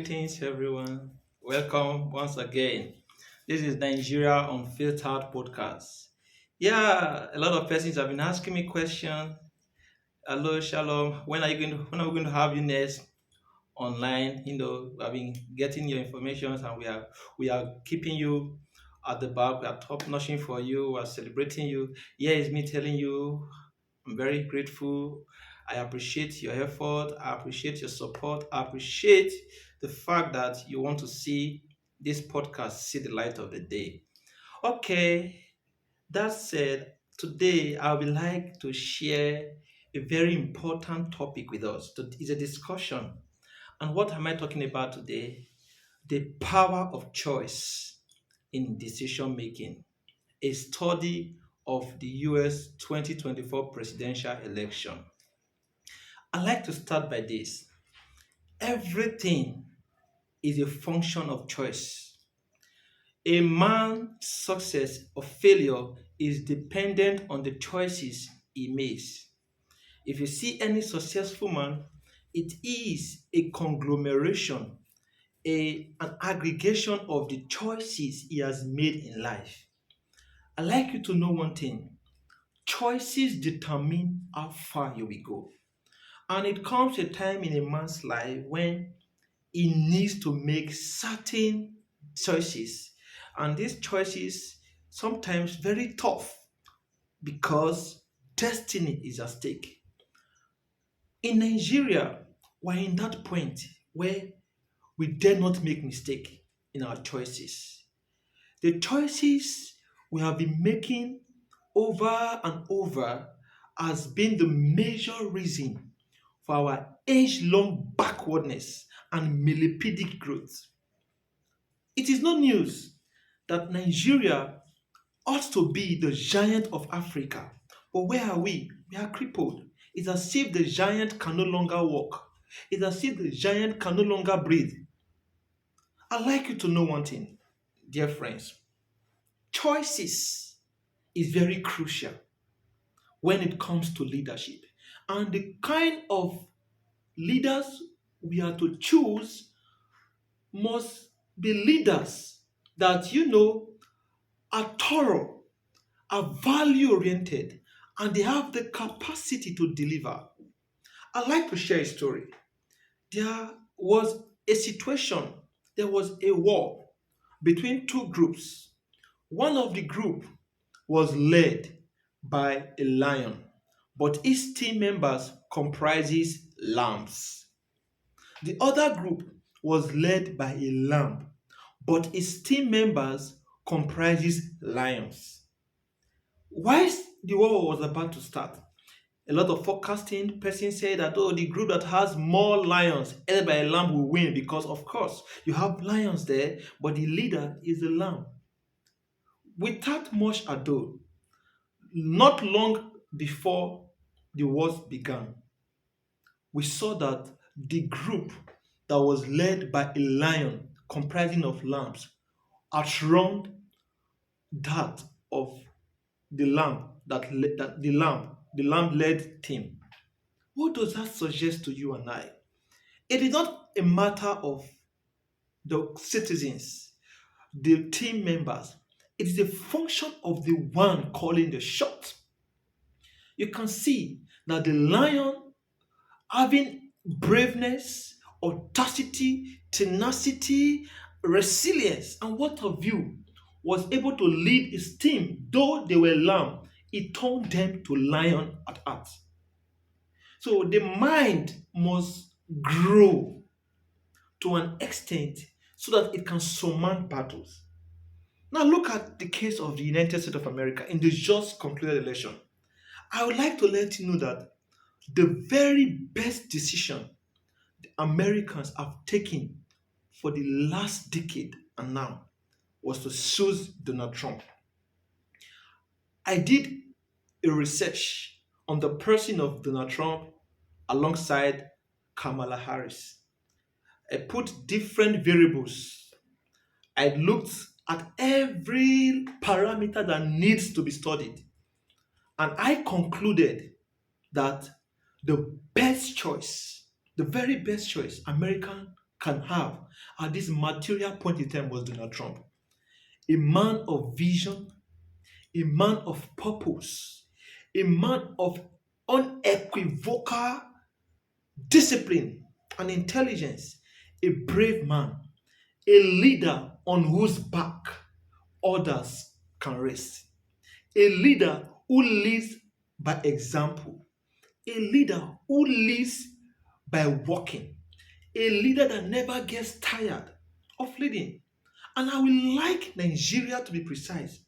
Greetings, everyone. Welcome once again. This is Nigeria Unfiltered Podcast. Yeah, a lot of persons have been asking me questions. Hello, Shalom. When are we going to have you next online? I've been getting your information, and we are keeping you at the back. We are top notching for you. We are celebrating you. Here is me telling you I'm very grateful. I appreciate your effort. I appreciate your support. I appreciate the fact that you want to see this podcast see the light of the day. Okay, that said, today I would like to share a very important topic with us. It's a discussion. And what am I talking about today? The power of choice in decision making, a study of the US 2024 presidential election. I like to start by this. Everything is a function of choice. A man's success or failure is dependent on the choices he makes. If you see any successful man, it is a conglomeration, an aggregation of the choices he has made in life. I'd like you to know one thing. Choices determine how far you will go. And it comes a time in a man's life when he needs to make certain choices. And these choices sometimes very tough because destiny is at stake. In Nigeria, we're in that point where we dare not make mistake in our choices. The choices we have been making over and over has been the major reason for our age-long backwardness and millipedic growth. It is no news that Nigeria ought to be the giant of Africa. But where are we? We are crippled. It's as if the giant can no longer walk. It's as if the giant can no longer breathe. I'd like you to know one thing, dear friends. Choices is very crucial when it comes to leadership. And the kind of leaders we are to choose must be leaders that are thorough, are value oriented, and they have the capacity to deliver. I'd like to share a story. There was a situation, there was a war between two groups. One of the group was led by a lion, but its team members comprises lambs. The other group was led by a lamb, but its team members comprises lions. Whilst the war was about to start, a lot of forecasting persons say that the group that has more lions headed by a lamb will win because of course you have lions there, but the leader is the lamb. Without much ado, not long before the wars began, we saw that the group that was led by a lion comprising of lambs outrun that of the lamb that the lamb led team. What does that suggest to you and I? It is not a matter of the citizens, the team members. It is a function of the one calling the shot. You can see that the lion having braveness, audacity, tenacity, resilience, and what have you, was able to lead his team, though they were lamb, he turned them to lion at heart. So the mind must grow to an extent so that it can surmount battles. Now look at the case of the United States of America in the just concluded election. I would like to let you know that the very best decision the Americans have taken for the last decade and now was to choose Donald Trump. I did a research on the person of Donald Trump alongside Kamala Harris. I put different variables. I looked at every parameter that needs to be studied. And I concluded that the best choice, the very best choice America can have at this material point in time was Donald Trump. A man of vision, a man of purpose, a man of unequivocal discipline and intelligence, a brave man, a leader on whose back others can rest, a leader who leads by example, a leader who leads by walking, a leader that never gets tired of leading. And I would like Nigeria, to be precise,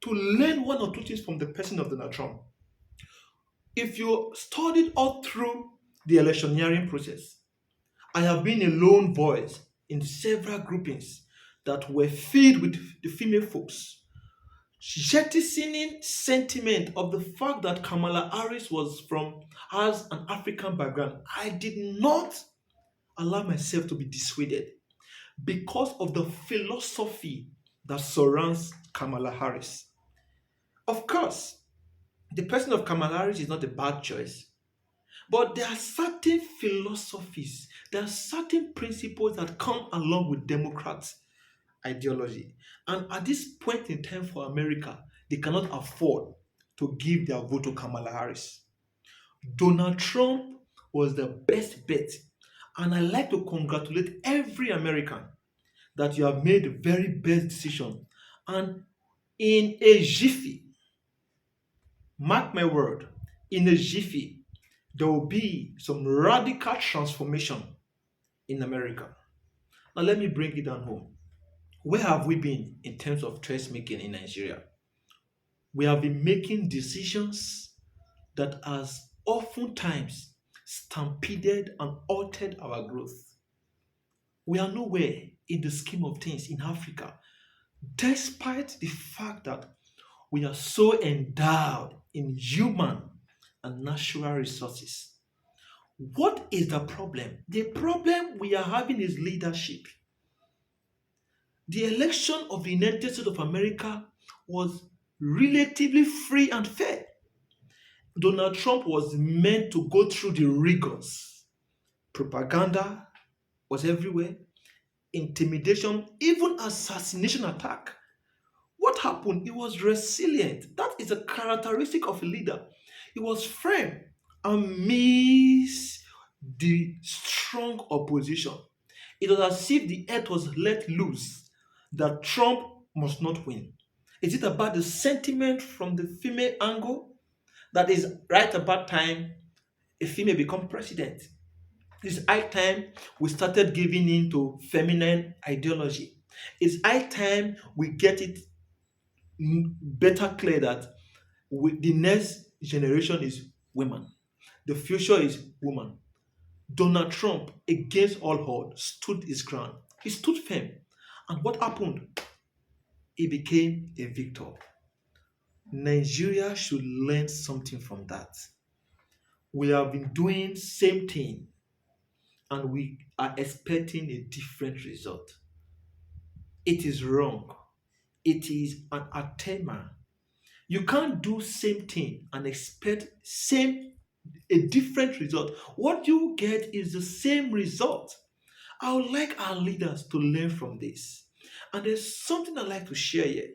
to learn one or two things from the person of Donald Trump. If you studied all through the electioneering process, I have been a lone voice in several groupings that were filled with the female folks, jettisoning sentiment of the fact that Kamala Harris has an African background. I did not allow myself to be dissuaded because of the philosophy that surrounds Kamala Harris. Of course, the person of Kamala Harris is not a bad choice, but there are certain philosophies, there are certain principles that come along with Democrats' ideology. And at this point in time for America, they cannot afford to give their vote to Kamala Harris. Donald Trump was the best bet. And I like to congratulate every American that you have made the very best decision. And in a jiffy, mark my word, in a jiffy, there will be some radical transformation in America. Now, let me bring it down home. Where have we been in terms of choice making in Nigeria? We have been making decisions that has oftentimes stampeded and altered our growth. We are nowhere in the scheme of things in Africa, despite the fact that we are so endowed in human and natural resources. What is the problem? The problem we are having is leadership. The election of the United States of America was relatively free and fair. Donald Trump was meant to go through the rigors. Propaganda was everywhere, intimidation, even assassination attack. What happened? He was resilient. That is a characteristic of a leader. He was firm amidst the strong opposition. It was as if the earth was let loose, that Trump must not win. Is it about the sentiment from the female angle? That is right about time a female become president. It's high time we started giving in to feminine ideology. It's high time we get it better clear that the next generation is women. The future is woman. Donald Trump, against all odds, stood his ground. He stood firm. And what happened? He became a victor. Nigeria should learn something from that. We have been doing same thing and we are expecting a different result. It is wrong. It is an atema. You can't do same thing and expect a different result. What you get is the same result. I would like our leaders to learn from this. And there's something I'd like to share here.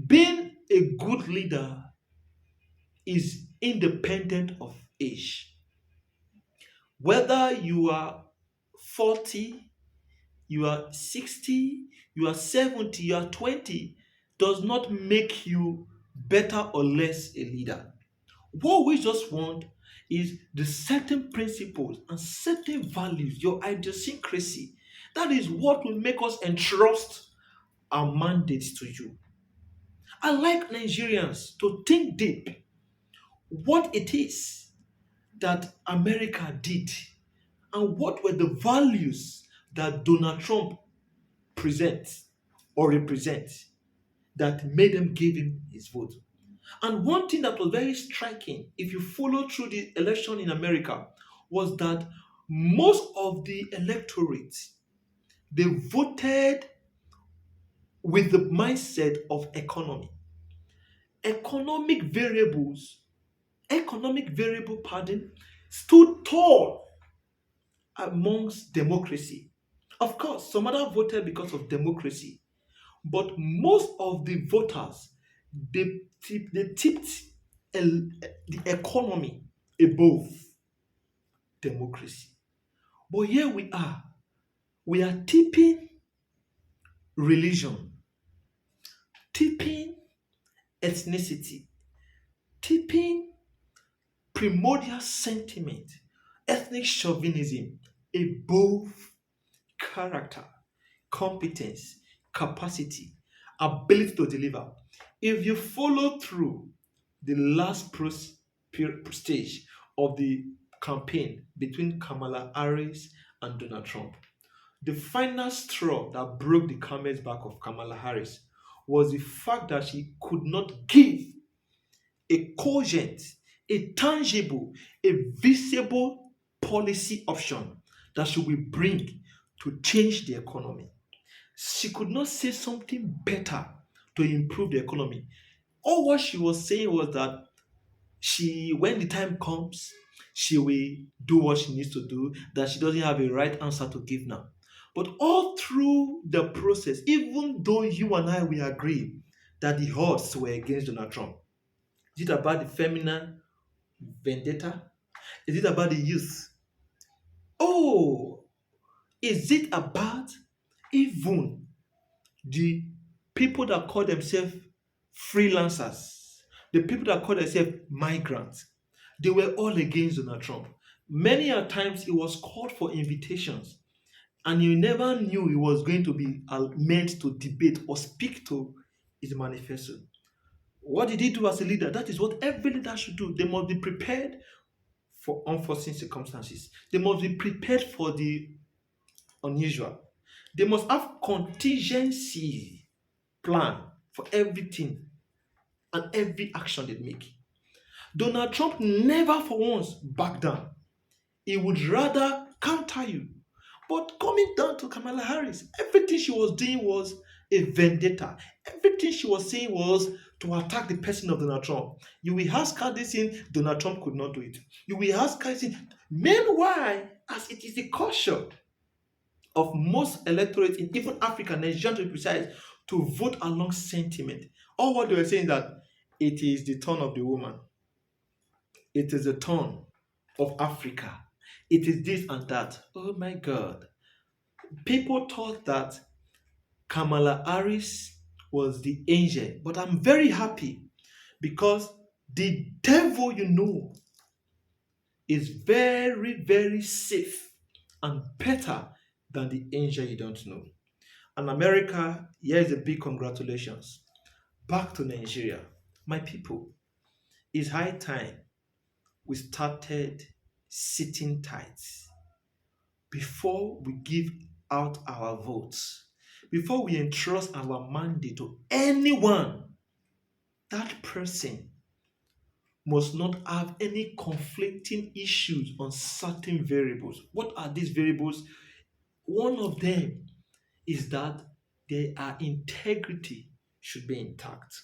Being a good leader is independent of age. Whether you are 40, you are 60, you are 70, you are 20, does not make you better or less a leader. What we just want is the certain principles and certain values, your idiosyncrasy. That is what will make us entrust our mandates to you. I like Nigerians to think deep what it is that America did and what were the values that Donald Trump presents or represents that made them give him his vote. And one thing that was very striking, if you follow through the election in America, was that most of the electorate, they voted with the mindset of economy. Economic variable, stood tall amongst democracy. Of course, some other voted because of democracy, but most of the voters they tipped the economy above democracy. But here we are tipping religion, tipping ethnicity, tipping primordial sentiment, ethnic chauvinism above character, competence, capacity, ability to deliver. If you follow through the last stage of the campaign between Kamala Harris and Donald Trump, the final straw that broke the camel's back of Kamala Harris was the fact that she could not give a cogent, a tangible, a visible policy option that she will bring to change the economy. She could not say something better to improve the economy. All what she was saying was that when the time comes, she will do what she needs to do, that she doesn't have a right answer to give now. But all through the process, even though you and I will agree that the odds were against Donald Trump, is it about the feminine vendetta? Is it about the youth? Oh, is it about even the people that call themselves freelancers, the people that call themselves migrants? They were all against Donald Trump. Many a times he was called for invitations, and you never knew he was going to be meant to debate or speak to his manifesto. What did he do as a leader? That is what every leader should do. They must be prepared for unforeseen circumstances. They must be prepared for the unusual. They must have contingency plan for everything and every action they make. Donald Trump never for once backed down. He would rather counter you. But coming down to Kamala Harris, everything she was doing was a vendetta. Everything she was saying was to attack the person of Donald Trump. You will ask her this thing, Donald Trump could not do it. You will ask her this thing. Meanwhile, as it is the culture of most electorates in even Africa, Nigeria to be precise, to vote along sentiment. All what they were saying is that it is the turn of the woman. It is the turn of Africa. It is this and that. Oh my God. People thought that Kamala Harris was the angel, but I'm very happy because the devil is very, very safe and better than the angel you don't know. And America, here is a big congratulations. Back to Nigeria. My people, it's high time we started sitting tight before we give out our votes, before we entrust our mandate to anyone. That person must not have any conflicting issues on certain variables. What are these variables? One of them is that their integrity should be intact.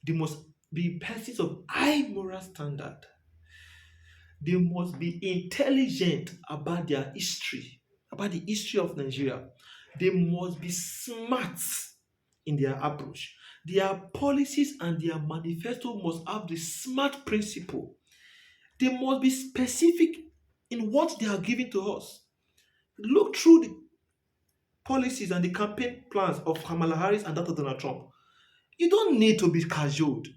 They must be persons of high moral standard. They must be intelligent about their history, about the history of Nigeria. They must be smart in their approach. Their policies and their manifesto must have the smart principle. They must be specific in what they are giving to us. Look through the policies and the campaign plans of Kamala Harris and that of Donald Trump. You don't need to be cajoled.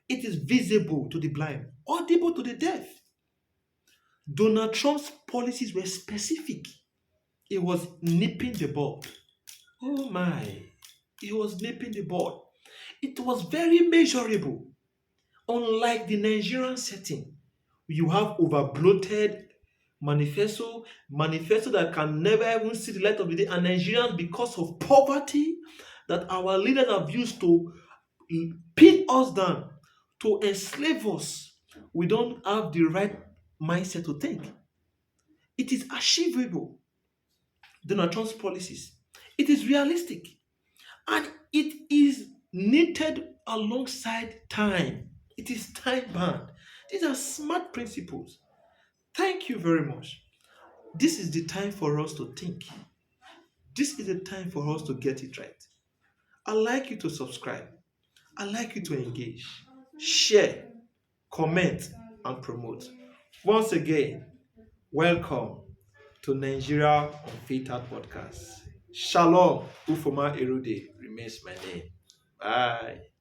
It is visible to the blind, audible to the deaf. Donald Trump's policies were specific. He was nipping the bud. Oh my. He was nipping the bud. It was very measurable. Unlike the Nigerian setting, you have over bloated manifesto that can never even see the light of the day, and Nigerians, because of poverty that our leaders have used to pin us down, to enslave us, we don't have the right mindset to think. It is achievable. Donald Trump's policies. It is realistic. And it is knitted alongside time. It is time bound. These are smart principles. Thank you very much. This is the time for us to think. This is the time for us to get it right. I'd like you to subscribe. I'd like you to engage, share, comment, and promote. Once again, welcome to Nigeria Unfiltered Podcast. Shalom, Ufoma Erude remains my name. Bye.